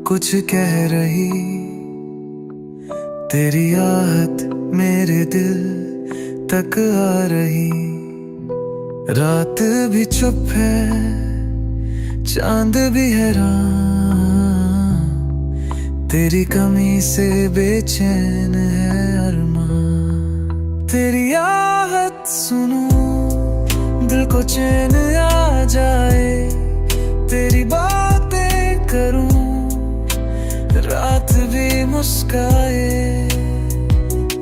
कुछ कह रही तेरी आहट मेरे दिल तक आ रही। रात भी चुप है, चांद भी हैरान, तेरी कमी से बेचैन है अरमान। तेरी आहट सुनूं दिल को चैन आ जाए, तेरी बातें करूं रात भी मुस्काए।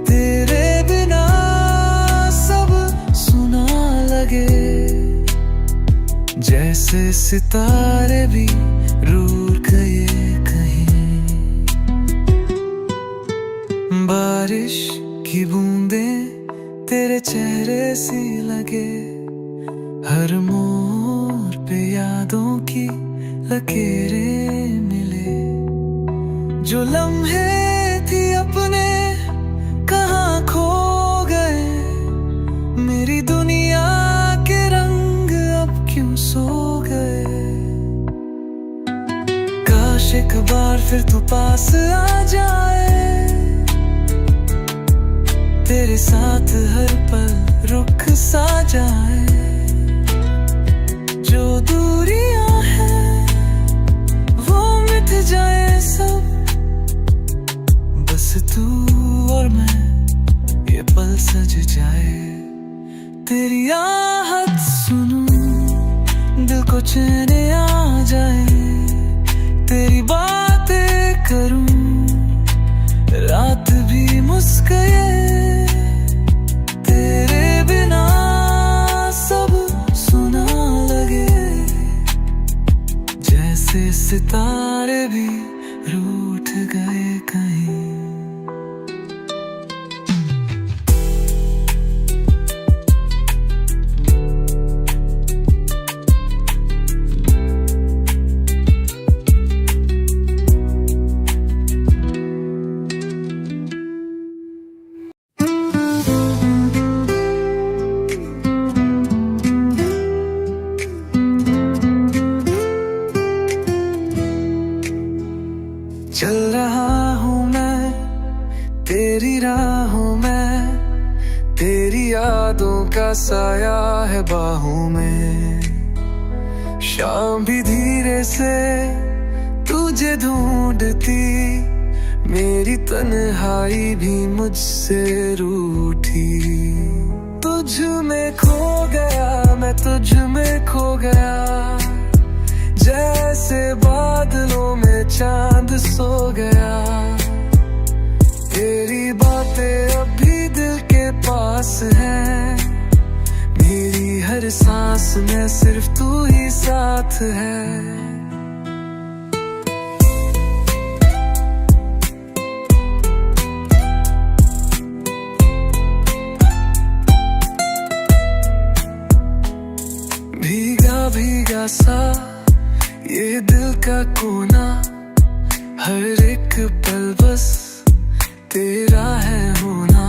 तेरे बिना सब सुना लगे, जैसे सितारे भी रूठ गए कहीं। बारिश की बूंदें तेरे चेहरे सी लगे, हर मोड़ पे यादों की लकीरें मिले। जो लम्हे थी अपने कहाँ खो गए, मेरी दुनिया के रंग अब क्यों सो गए। काश एक बार फिर तू पास आ जाए, तेरे साथ हर पल रुक सा जाए। जो दूरियां हैं वो मिट जाए सब, बस तू और मैं ये पल सज जाए। तेरी आहट सुनूं दिल को चैन आ जाए, तेरी बातें करूं रात भी मुस्काए। तेरे बिना सब सुना लगे, जैसे सितारे भी रूठ गए कहीं। चल रहा हूँ मैं तेरी राहों में, तेरी यादों का साया है बाहों में। शाम भी धीरे से तुझे ढूंढती, मेरी तन्हाई भी मुझसे रूठी। तुझ में खो गया मैं, तुझ में खो गया, जैसे बादलों में चांद सो गया। तेरी बातें अभी दिल के पास हैं, मेरी हर सांस में सिर्फ तू ही साथ है। भीगा भीगा सा ये दिल का कोना, हर एक पल बस तेरा है होना।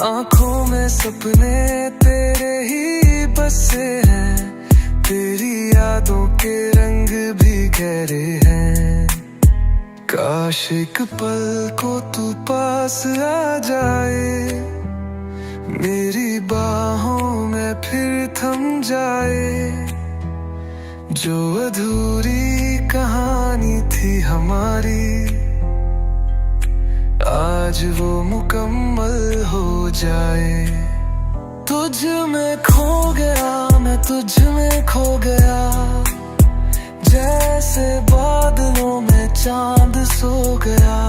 आंखों में सपने तेरे ही बसे हैं, तेरी यादों के रंग भी गहरे हैं। काश एक पल को तू पास आ जाए, मेरी बाहों में फिर थम जाए। जो अधूरी कहानी थी हमारी, आज वो मुकम्मल हो जाए। तुझ में खो गया मैं, तुझ में खो गया, जैसे बादलों में चांद सो गया।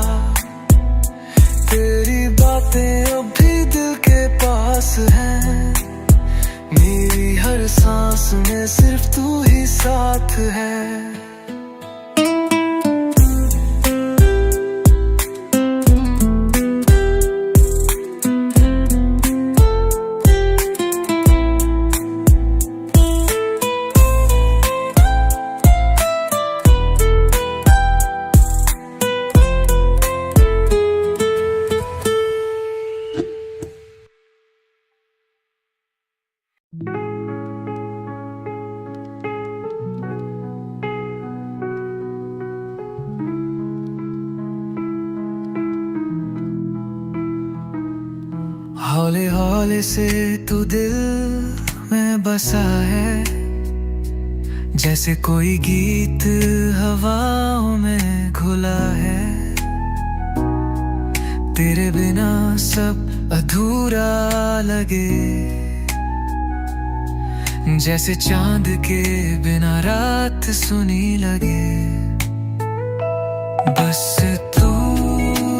तेरी बातें अभी दिल के पास हैं, मेरी हर सांस में सिर्फ तू ही साथ है। हौले हौले से तू दिल में बसा है, जैसे कोई गीत हवाओं में घुला है। तेरे बिना सब अधूरा लगे, जैसे चांद के बिना रात सुनी लगे। बस तू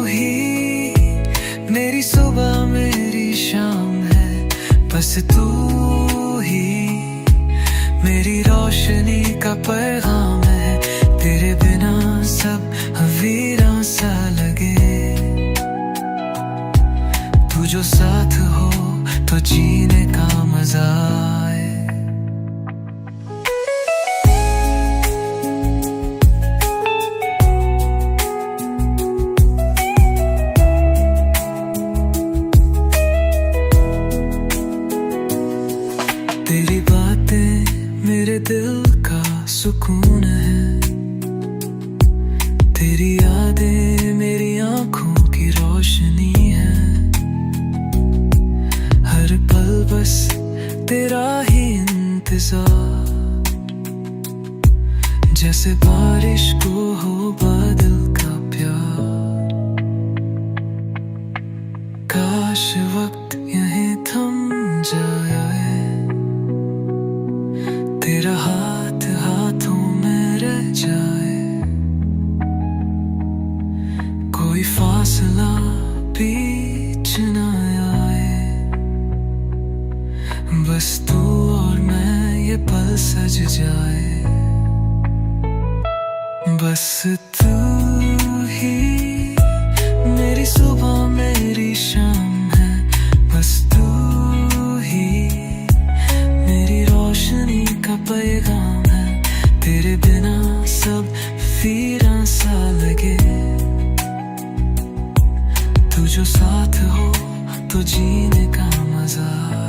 ही मेरी सुबह मेरी शाम है, बस तू ही मेरी रोशनी का पैगाम है। तेरे बिना सब वीरान सा लगे, तू जो साथ हो तो जीने का मजा आए। तेरी बातें मेरे दिल का सुकून है, तेरी यादें मेरी आंखों की रोशनी है। हर पल बस तेरा ही इंतजार, जैसे बारिश को हो बादल का प्यार। काश वक्त यहीं थम जाए, तेरा हाथ हाथों में रह जाए। कोई फासला बीच न आए, बस तू और मैं ये पल सज जाए। बस तू ही मेरी सुबह मेरी शाम है, बस तू ही मेरी रोशनी का पैगाम है। तेरे बिना सब वीरान सा लगे, तू जो साथ हो तो जीने का मजा आए।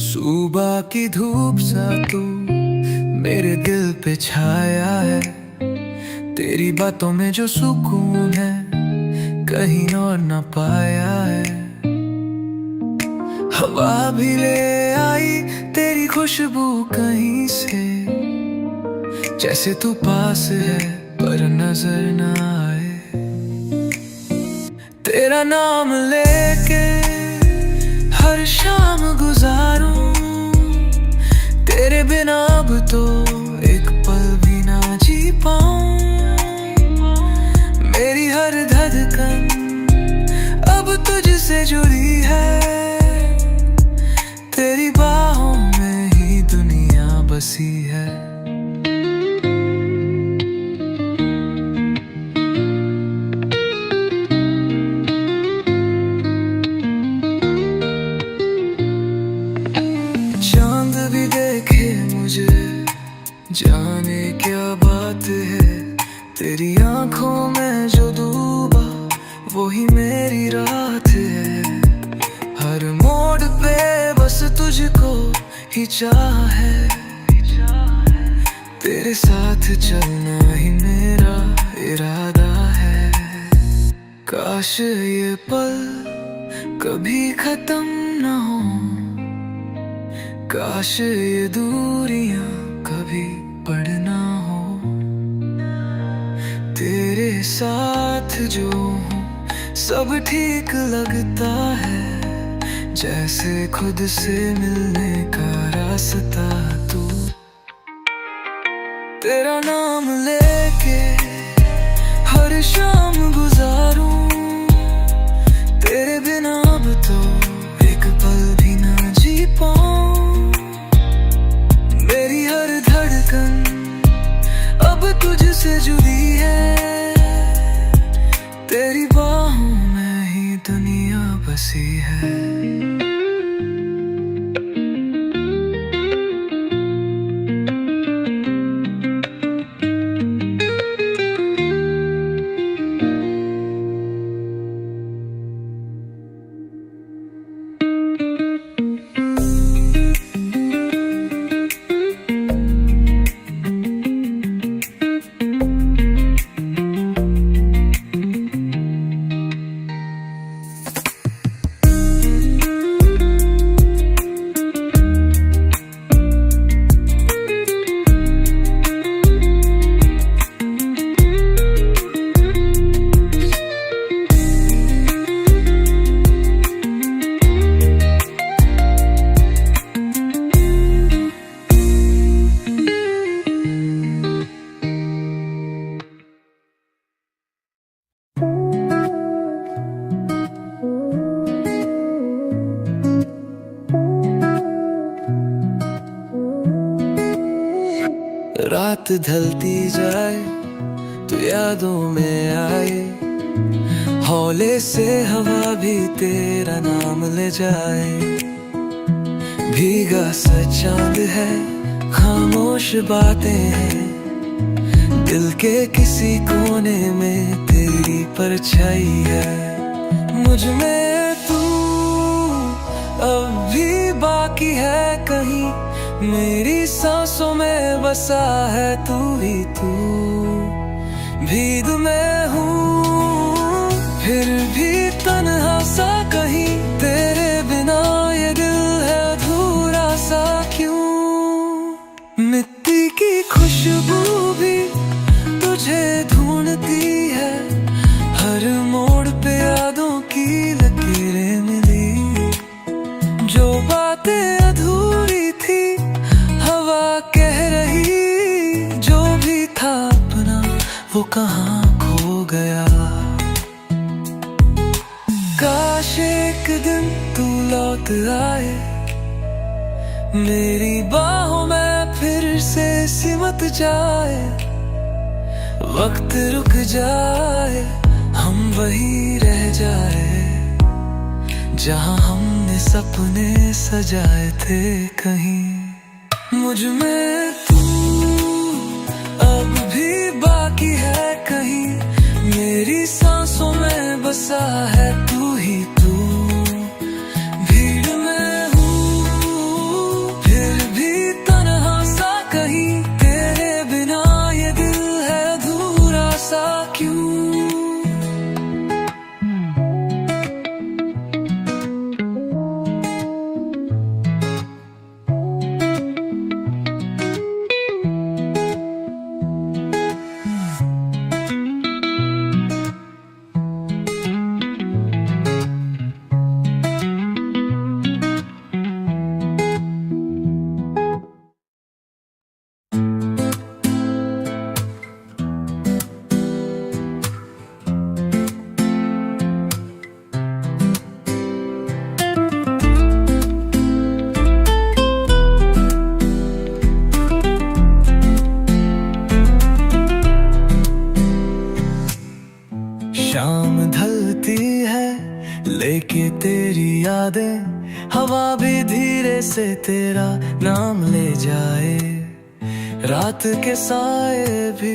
सुबह की धूप सा तू मेरे दिल पे छाया है, तेरी बातों में जो सुकून है कहीं और न पाया है। हवा भी ले आई तेरी खुशबू कहीं से, जैसे तू पास है पर नजर न आए। तेरा नाम लेके हर शाम गुजारूं, तेरे बिना अब तो एक पल भी ना जी पाऊं। मेरी हर धड़कन अब तुझसे जुड़ी है, तेरी बाहों में ही दुनिया बसी है। चांद भी देखे मुझे, जाने क्या बात है। तेरी आंखों में जो डूबा वही मेरी रात है। हर मोड़ पे बस तुझको ही चाह है, तेरे साथ चलना ही मेरा इरादा है। काश ये पल कभी खत्म न हो, काश ये दूरियां कभी बढ़ना हो। तेरे साथ जो हूँ सब ठीक लगता है, जैसे खुद से मिलने का रास्ता तू। तेरा नाम लेके हर शाम गुजारूं, तेरे बिना अब तो एक पल भी ना जी पाऊं। मेरी हर धड़कन अब तुझसे जुड़ी है, तेरी बाहों में ही दुनिया बसी है। रात ढलती जाए तो यादों में आए, हौले से हवा भी तेरा नाम ले जाए। भीगा सा चांद है, खामोश बातें हैं, दिल के किसी कोने में तेरी परछाई है। मुझ में तू अब भी बाकी है कहीं, मेरी सांसों में बसा है तू ही तू। भीग मैं हूँ फिर भी तन्हा सा कहीं, तेरे बिना ये दिल है अधूरा सा क्यों। मिट्टी की खुशबू भी तुझे ढूंढती है, हर मोड़ पे यादों की लकीरें मिली। जो बातें अधूरी थी हवा कह रही, जो भी था अपना वो कहाँ खो गया। काश एक दिन तू लौट आए, मेरी बाहों में फिर से सिमट जाए। वक्त रुक जाए, हम वही रह जाए जहाँ हमने सपने सजाए थे कहीं। मुझ में तू अब भी बाकी है कहीं, मेरी सांसों में बसा है तू ही तू। भीड़ में हूँ फिर भी तन्हा सा कहीं, तेरे बिना ये दिल है अधूरा सा क्यों। शाम ढलती है लेके तेरी यादें, हवा भी धीरे से तेरा नाम ले जाए। रात के साए भी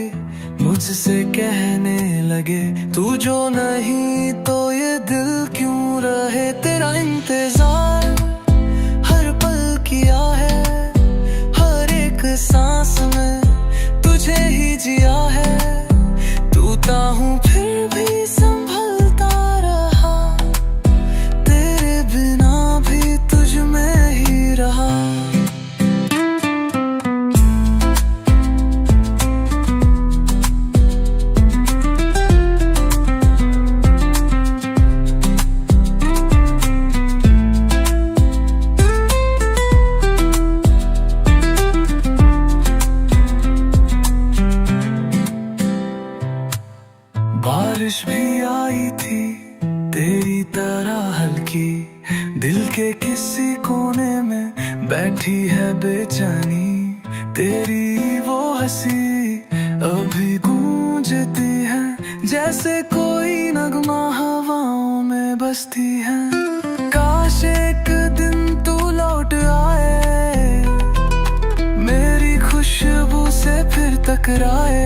मुझसे कहने लगे, तू जो नहीं तो ये दिल क्यों रहे। तेरा इंतजार हर पल किया है, हर एक सांस में तुझे ही जिया है। टूटा हूँ फिर भी संभलता रहा, तेरे बिना भी तुझ में ही रहा। बारिश भी आई थी तेरी तरह हल्की, दिल के किसी कोने में बैठी है बेचैनी। तेरी वो हंसी अभी गूंजती है, जैसे कोई नगमा हवाओं में बसती हैं। काश एक दिन तू लौट आए, मेरी खुशबू से फिर टकराए,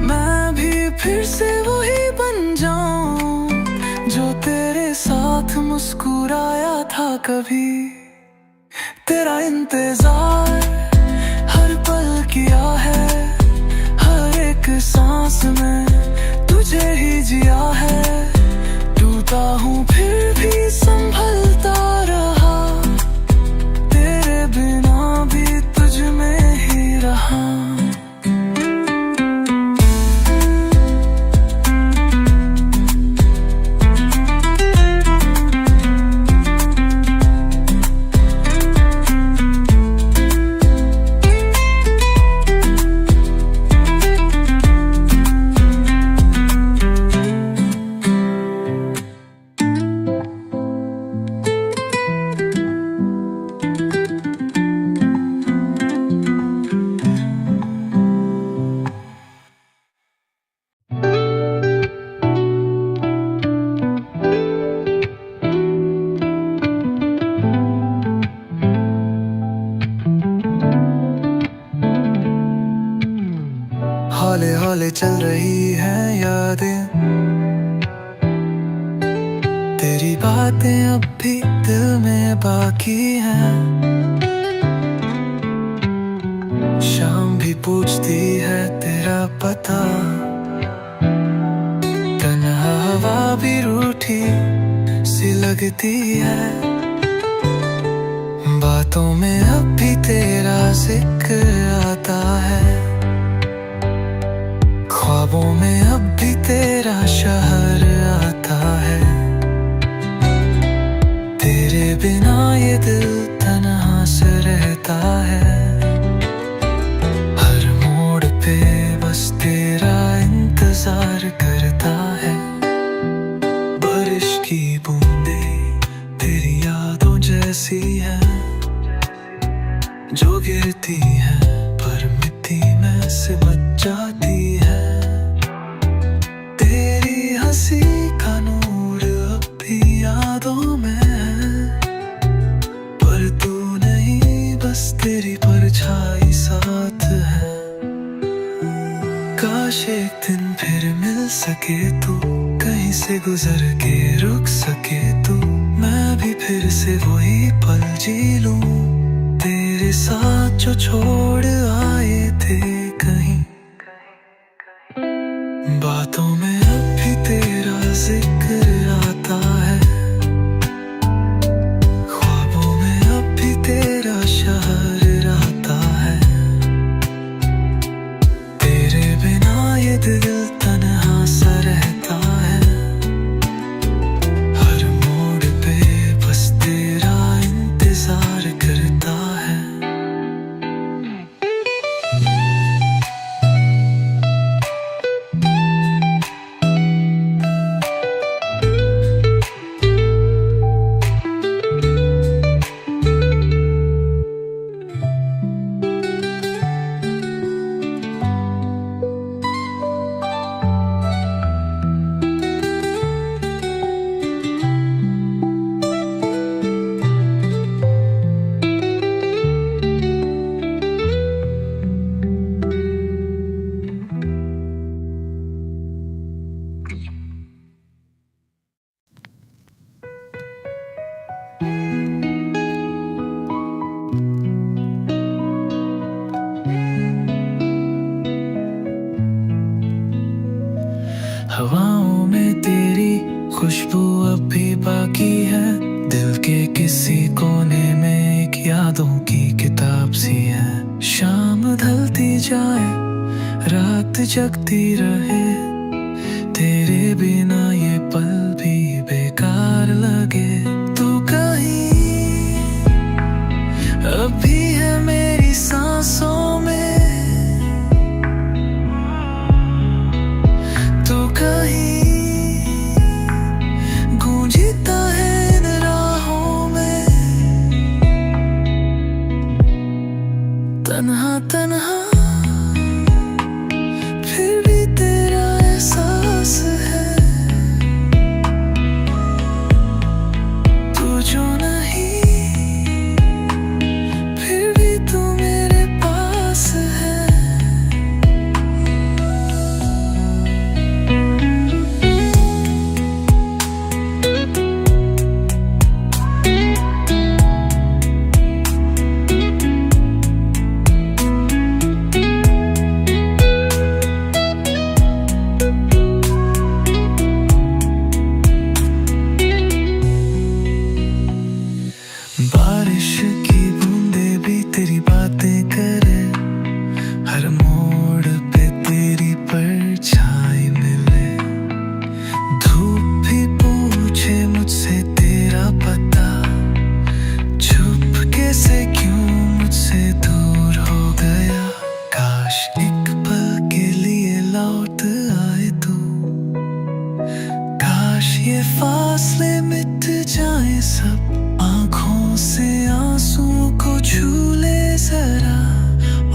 मैं भी फिर से वही बन जाऊं जो तेरे साथ मुस्कुराया था कभी। तेरा इंतजार हर पल किया है, हर एक सांस में तुझे ही जिया है। टूटा हूँ फिर भी संभलता रहा, तेरे बिना भी तुझ में ही रहा। हौले हौले चल रही है यादें, तेरी बातें अब भी दिल में बाकी हैं। शाम भी पूछती है तेरा पता, तन्हा हवा भी रूठी सी लगती है। बातों में अब भी तेरा जिक्र आता है, ख्वाबों में अब भी तेरा शहर आता है। तेरे बिना ये दिल तन्हा से रहता है, हर मोड़ पे बस तेरा इंतजार करता है। बारिश की बूंदें तेरी यादों जैसी हैं, जो गिरती है पर मिट्टी में से बच जाती है। तेरी हंसी का नूर अब भी यादों में है, पर तू नहीं बस तेरी परछाई साथ है। काश एक दिन फिर मिल सके तू, कहीं से गुजर के रुक सके तू, मैं भी फिर से वही पल जी लूं तेरे साथ जो छोड़ आए थे कहीं। बातों में अब भी तेरा जिक्र आता है, ख्वाबों में अब भी तेरा शहर आता है। तेरे बिना ये दिल तन्हा सा रहता है, हर मोड़ पे बस तेरा इंतजार करता है। हवाओं में तेरी खुशबू अब भी बाकी है, दिल के किसी कोने में एक यादों की किताब सी है। शाम ढलती जाए रात जगती रहे, तेरे बिना ये पल भी बेकार लगे। तू कहीं अब भी है मेरी सांसों में, गूंजता है इन राहों में। तन्हा तन्हा फिर भी तेरा एहसास है, मोड़ पे तेरी परछाई मिले, धूप भी पूछे मुझसे तेरा पता, चुपके से क्यों मुझसे दूर हो गया। काश एक पल के लिए लौट आए तू, काश ये फासले मिट जाए सब, आंखों से आंसू को छू ले जरा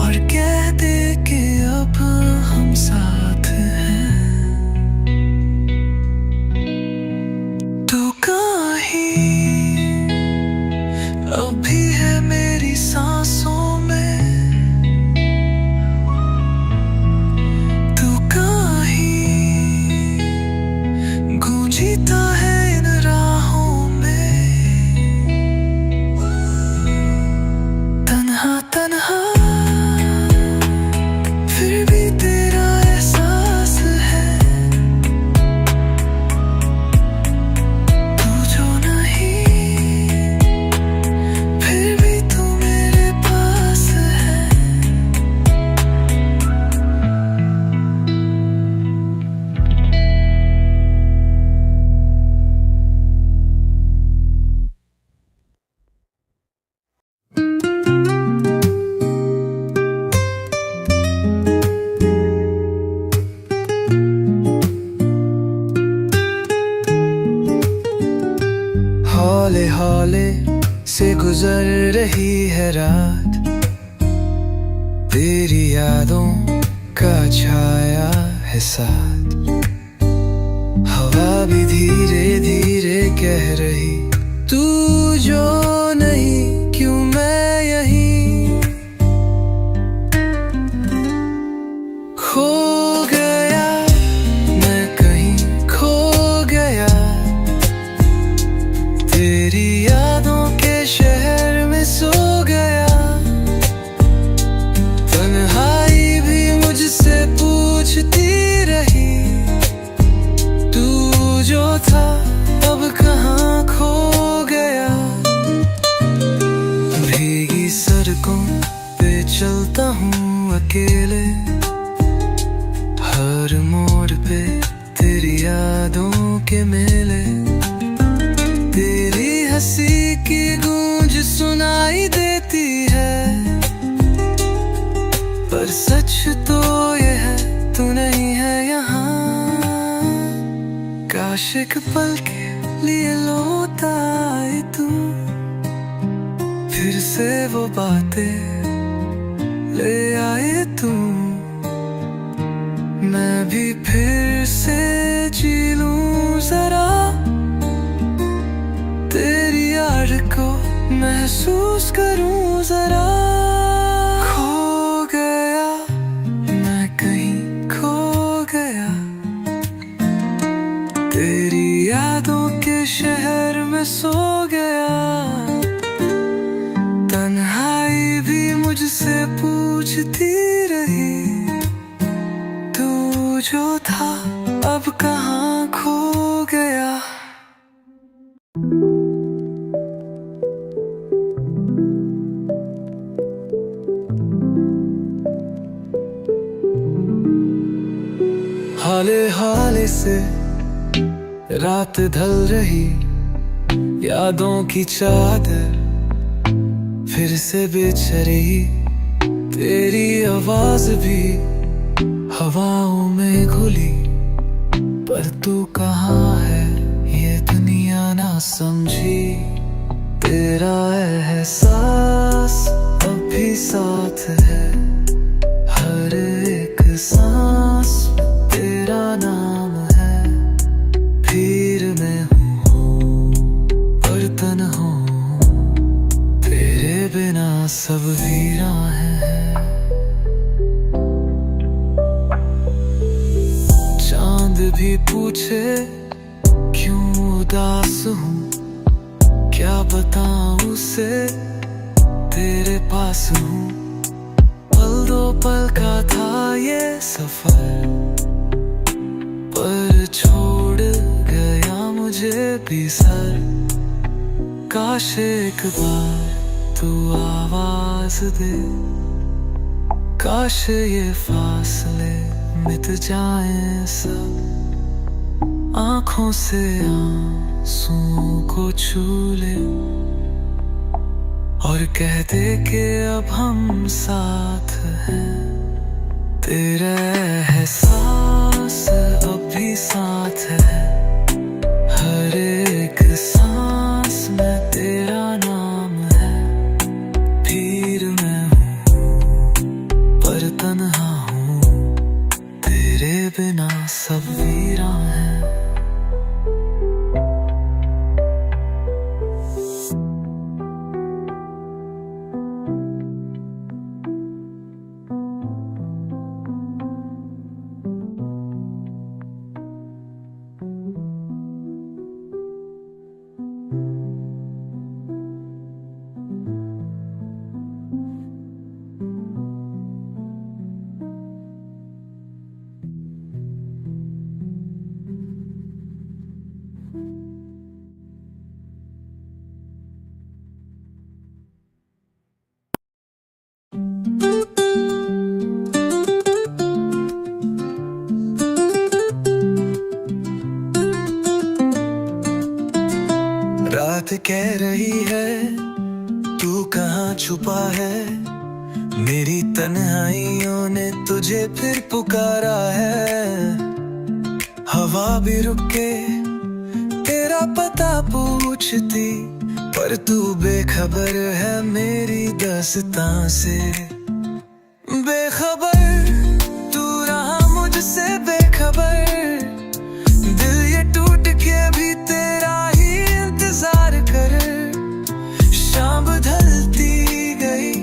और कह दे कि अब हम साथ हैं। तू कहीं अभी है मेरी सांसों में, तू कहीं गूंजता है इन राहों में। तन्हा तन्हा फिर भी तेरा एहसास है, तू जो नहीं फिर भी तू मेरे पास है। हौले हौले से गुजर रही है रात, तेरी यादों का छाया है साथ, हवा भी धीरे धीरे कह रही तू जो नहीं क्यों मैं यहीं। खो गया मैं कहीं खो गया, तेरी यादों के शहर में सो गया। तन्हाई भी मुझसे पूछती रही, तू जो था अब कहाँ खो गया। भीगी सड़कों पे चलता हूँ अकेले, हर मोड़ पे तेरी यादों के मेले, तेरी हंसी की गूंज सुनाई देती है, पर सच तो ये है तू नहीं है यहाँ। काश एक पल के लिए लौट आए तू, फिर से वो बातें ले आए तू, मैं भी फिर से जी लूं जरा, तेरी याद को महसूस करूं जरा। खो गया मैं कहीं खो गया, तेरी यादों के शहर में सो गया। तन्हाई भी मुझसे पूछती रही, तू जो था अब कहाँ खो गया। हाले हाले से रात ढल रही, यादों की चादर फिर से बिछ रही, तेरी आवाज भी हवाओं में घुली, पर तू कहाँ है ये दुनिया ना समझी। तेरा एहसास अभी साथ है, हर एक सांस तेरा नाम है। भीड़ में हूँ बर्तन हूँ, तेरे बिना सब वीरा है। चांद भी पूछे क्यों उदास हूँ, क्या बताऊँ उसे तेरे पास हूँ। पल दो पल का था ये सफर, पर छोड़ गया मुझे भी सर। काश एक बार तू आवाज दे, काश ये फासले मिट जाएं सब, आंखों से आंसुओं को छू ले और कह दे कि अब हम साथ हैं। तेरा एहसास अब भी साथ है, हर एक सांस में तेरा नाम है। फिर मैं हूँ पर तन्हा हूँ, तेरे बिना सब वीरां है। रात कह रही है तू कहाँ छुपा है, मेरी तन्हाइयों ने तुझे फिर पुकारा है। हवा भी रुक के तेरा पता पूछती, पर तू बेखबर है मेरी दास्तां से। बेखबर तू रहा मुझसे बेखबर, दिल ये टूट के भी तेरा ही इंतजार कर। शाम ढलती गई,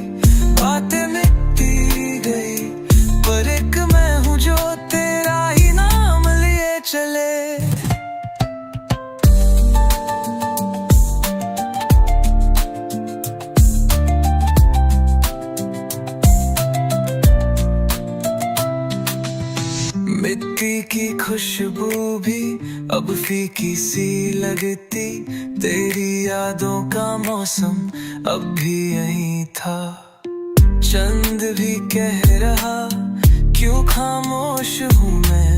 बातें मिटती गई, पर एक मैं हूँ जो तेरा ही नाम लिए चले। मिट्टी की खुशबू भी अब फीकी सी लगती, तेरी यादों का मौसम अब भी यही था। चंद भी कह रहा क्यों खामोश हूँ मैं,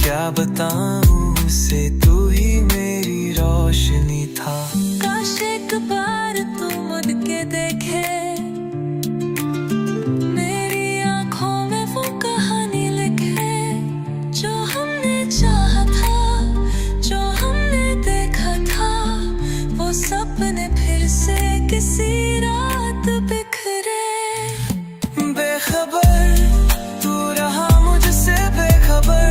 क्या बताऊँ उसे तू ही मेरी रोशनी था। काश एक बार तू मुड़ के देखे, मेरी आंखों में वो कहानी लिखे, जो हमने चाहा था, जो हमने देखा था, वो सपने फिर से किसी रात बिखरे। बेखबर तू रहा मुझसे बेखबर,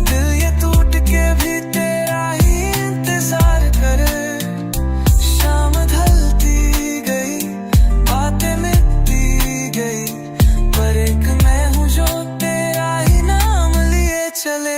दिल ये टूट के भी तेरा ही इंतजार कर। शाम ढलती गई, बातें मिटती गई, पर एक मैं हूँ जो तेरा ही नाम लिए चले।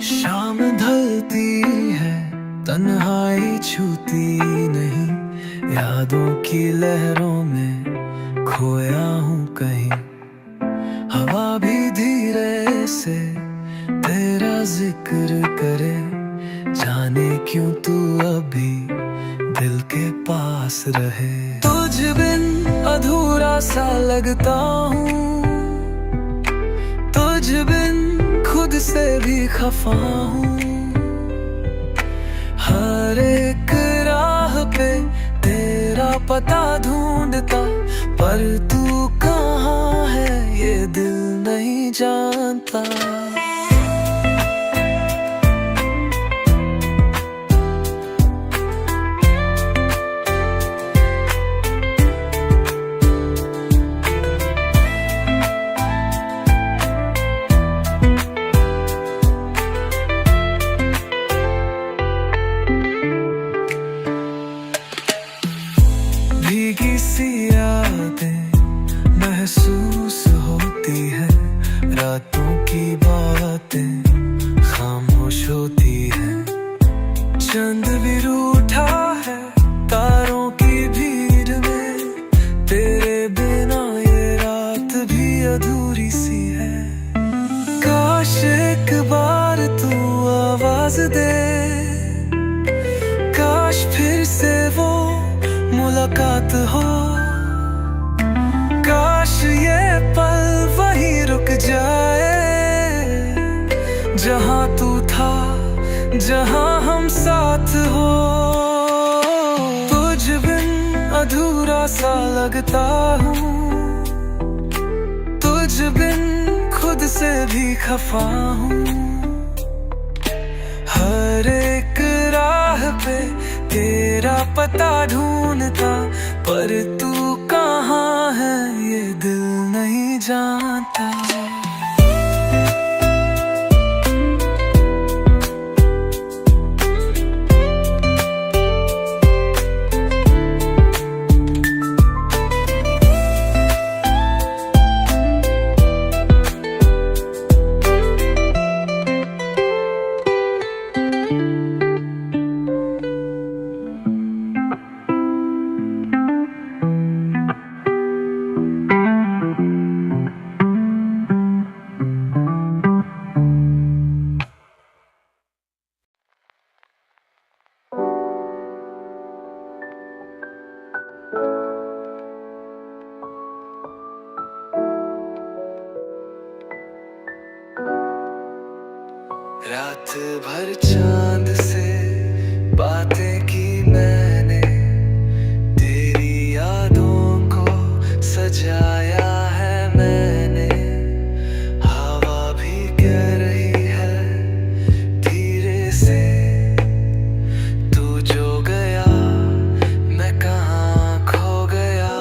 शाम ढलती है, तन्हाई छूती नहीं, यादों की लहरों में खोया हूँ कहीं। हवा भी धीरे से तेरा जिक्र करे, जाने क्यों तू अभी दिल के पास रहे। तुझ बिन अधूरा सा लगता हूँ, तुझ बिन खुद से भी खफा हूँ। हर एक राह पे तेरा पता ढूंढता, पर तू कहाँ है ये दिल नहीं जानता। महसूस होती है, रातों की बातें खामोश होती है। चंद भी रूठा है तारों की भीड़ में, तेरे बिना ये रात भी अधूरी सी है। काश एक बार तू आवाज दे, काश फिर से वो मुलाकात हो, काश ये पल वहीं रुक जाए जहां तू था, जहां हम साथ हो। तुझ बिन अधूरा सा लगता हूँ, तुझ बिन खुद से भी खफा हूँ। हर एक राह पे तेरा पता ढूंढता, पर तू कहाँ है ये दिल नहीं जानता। रात भर चांद से बातें की मैंने, तेरी यादों को सजाया है मैंने। हवा भी कह रही है धीरे से, तू जो गया मैं कहाँ खो गया।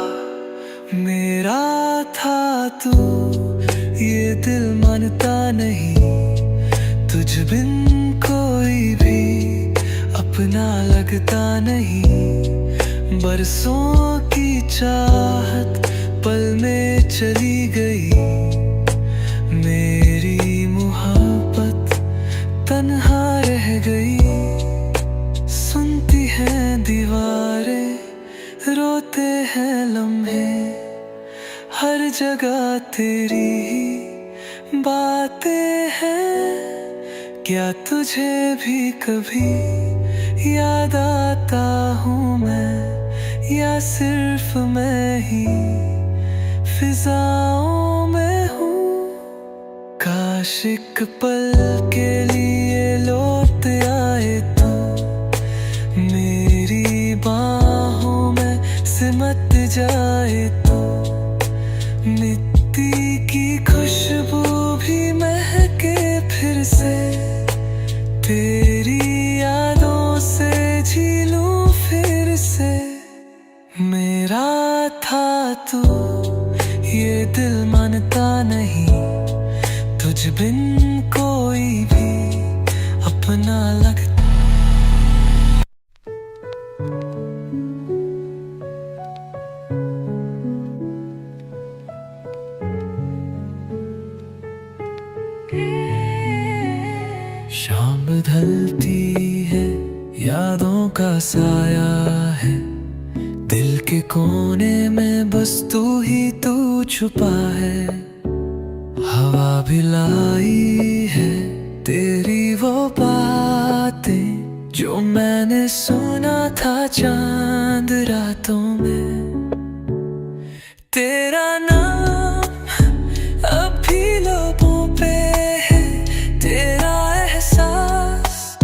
मेरा था तू ये दिल मानता नहीं, तुझ बिन कोई भी अपना लगता नहीं। बरसों की चाहत पल में चली गई, मेरी मोहब्बत तन्हा रह गई। सुनती हैं दीवारें, रोते हैं लम्हे, हर जगह तेरी ही बातें हैं। क्या तुझे भी कभी याद आता हूँ मैं, या सिर्फ मैं ही फिजाओं में हूँ। काश एक पल के लिए लौट आए तू, मेरी बाहों में सिमट जाए तू। मिट्टी की खुशबू भी महके फिर से, तेरी यादों से झीलूं फिर से। मेरा था तू ये दिल मानता नहीं, तुझ बिन कोई भी अपना लगता। शाम ढलती है, यादों का साया है, दिल के कोने में बस तू ही तू छुपा है। हवा भी लाई है तेरी वो बातें, जो मैंने सुना था चांद रातों में। तेरा नाम अब भी लबों पे है, तेरा एहसास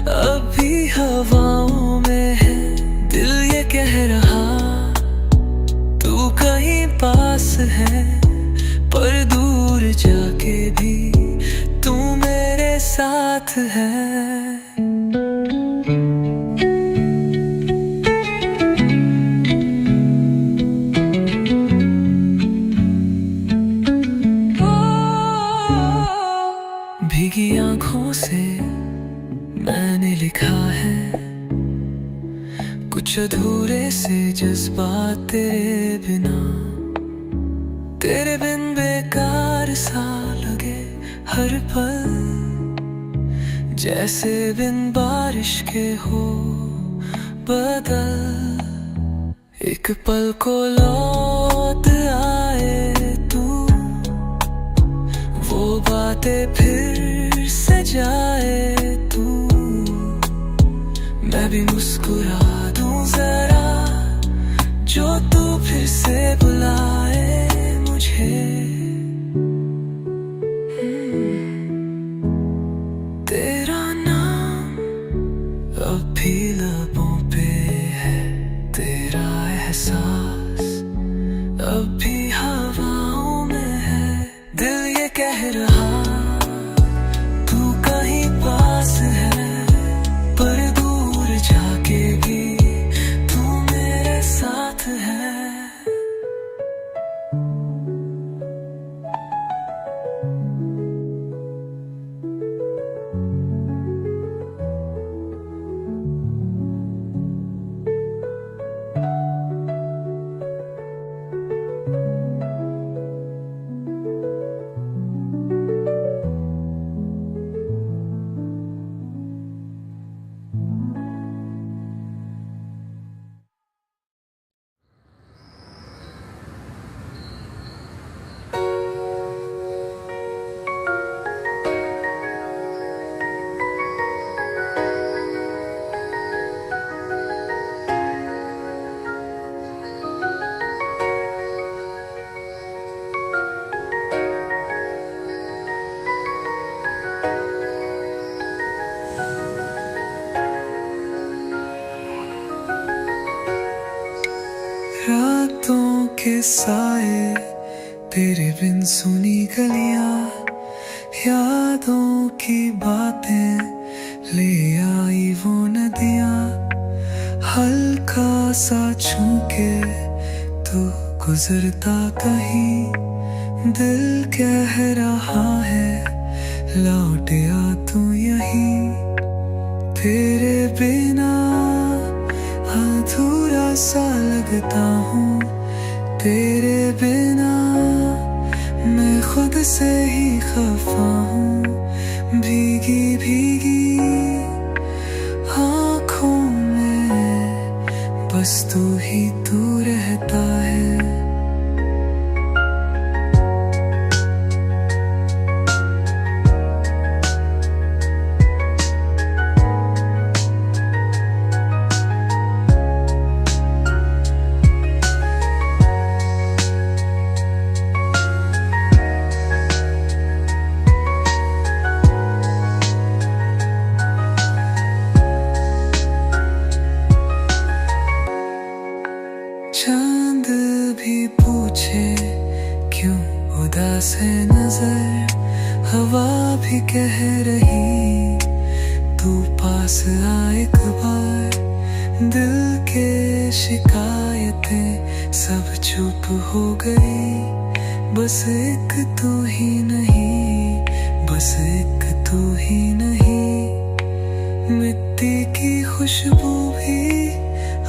अब भी हवाओं में है। दिल ये कह रहा तू कहीं पास है, पर दूर जाके भी तू मेरे साथ है। भीगी आंखों से मैंने लिखा है कुछ अधूरे से जज्बात तेरे बिना। जैसे बिन बारिश के हो बदल, एक पल को लौट आए तू, वो बातें फिर से जाए तू, मैं भी मुस्कुरा दूं जरा, जो तू फिर से बुलाए मुझे। तेरा नाम अब भी लबों पे है, तेरा एहसास अब भी हवाओं में है। दिल ये कह रहा तू कहीं पास है, पर दूर जाके भी तू मेरे साथ है। रातों के साए, तेरे बिन सुनी गलियां, यादों की बातें ले आई वो नदियां, हल्का सा छू के तू गुजरता कहीं, दिल कह रहा है लौट आ तू यहीं। तेरे बिना अधूरा सा लगता हूँ, तेरे बिना मैं खुद से ही खफा हूँ। भीगी भीगी आँखों में बस तू ही तू रहता है। चांद भी पूछे क्यों उदास है नजर, हवा भी कह रही तू पास आ एक बार। दिल के शिकायतें सब चुप हो गई, बस एक तू ही नहीं, बस एक तू ही नहीं। मिट्टी की खुशबू भी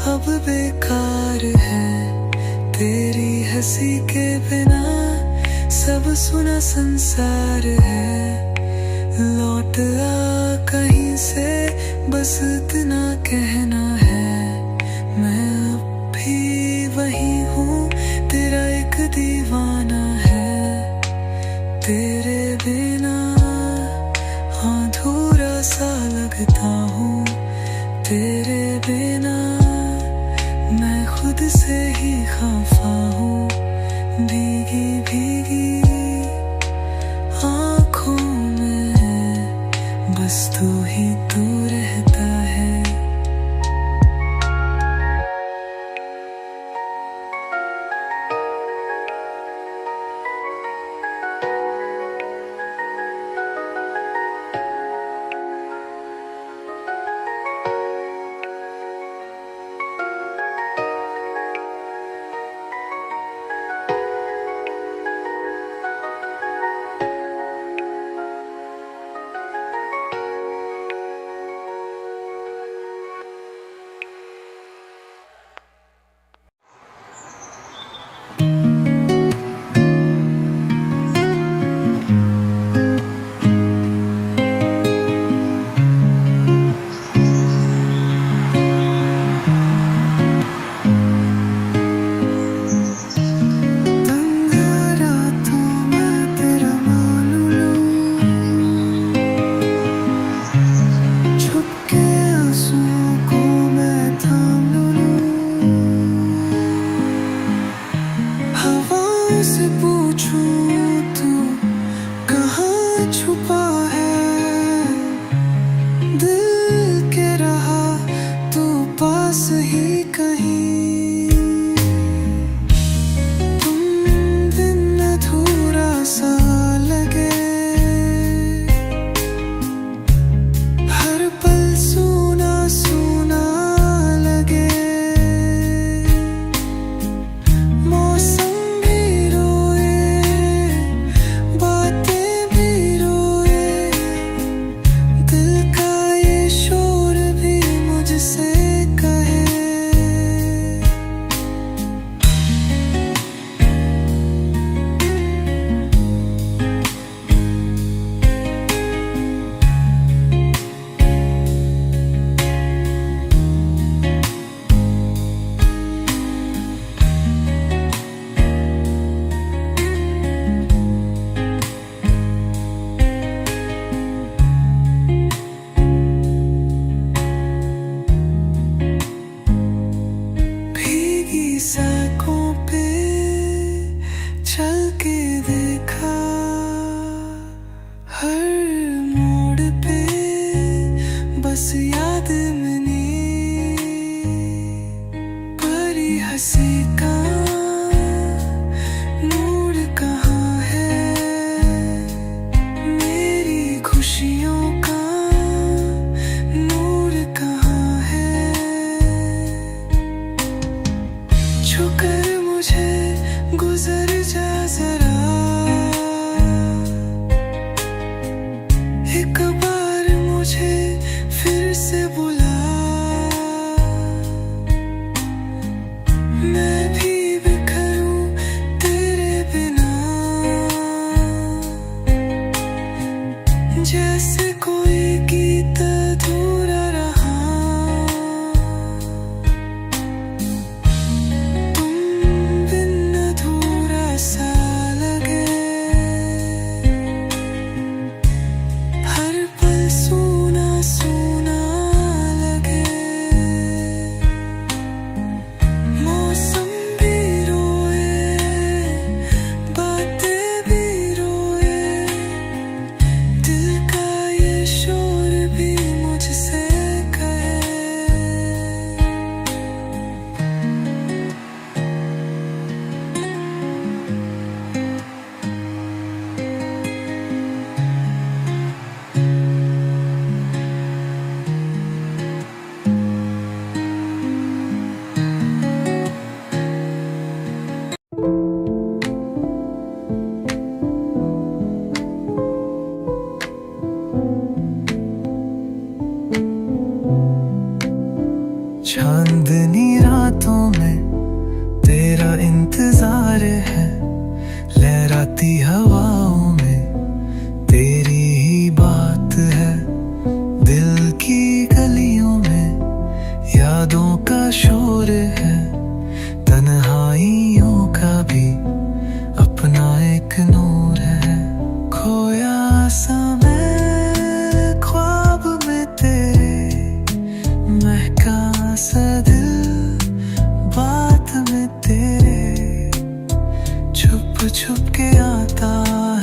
अब बेकार है, तेरी हंसी के बिना सब सुना संसार है। लौट आ कहीं से बस इतना कहना है, मैं अब भी वही हूँ, तेरा एक दीवाना है। तेरे बिना अधूरा सा लगता हूँ, तेरे बिना मैं खुद से ही खफा हूँ। भीगी भीगी आँखों में बस तू ही तू रहता है। से पूछूं तू कहाँ छुपा है, दिल के रहा तू पास ही कहीं। तुम बिन अधूरा सा लगे, हर पल सूना सूना लगे। मौसम भी रोए, बातें भी रोए, दिल का ये शोर भी मुझसे कहे। भीगी सड़कों पे चल के देखा, हर मोड़ पे बस याद मनी, परी हंसी का नूर कहाँ है, मेरी खुशियों का नूर कहाँ है। छूकर मुझे गुजर जा जरा, एक बार मुझे फिर से बुला, मैं भी बिखरूं तेरे बिना, जैसे कोई गीत अधूरा रहा। तुम बिन अधूरा सा लगे, हर पल सूना सूना लगे। मौसम भी रोए, बातें भी रोए, दिल का ये शोर भी मुझसे कहे। चांदनी रातों में तेरा इंतजार है, लहराती हवाओं में तेरी ही बात है। दिल की गलियों में यादों का शोर है, तन्हाइयों का भी अपना एक नूर है। खोया सा मैं ख्वाब में तेरे, महका सा दिल बात में तेरे, छुप छुप के आता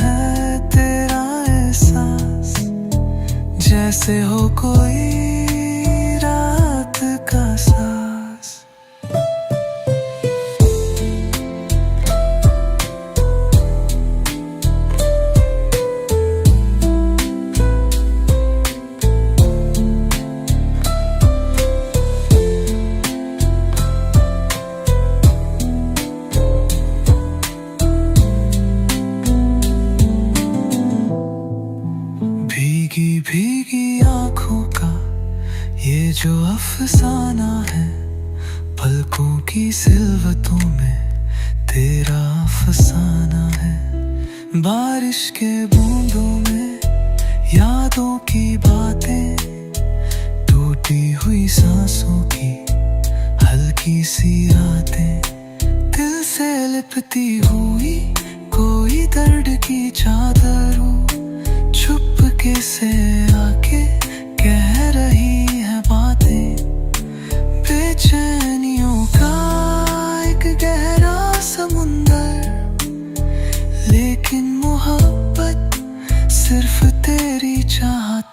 है तेरा एहसास, जैसे हो कोई रात का सांस। भीगी भीगी आंखों का ये जो अफसाना है, पलकों की सिलवतों में तेरा अफसाना है। बारिश के बूंदों में यादों की बातें, टूटी हुई सांसों की हल्की सी रातें, दिल से लिपटी हुई कोई दर्द की चादर हो, चुपके से आके कह रही है बातें। बेचैनियों का एक गहरा समुंदर लेकिन मोहब्बत सिर्फ तेरी चाहत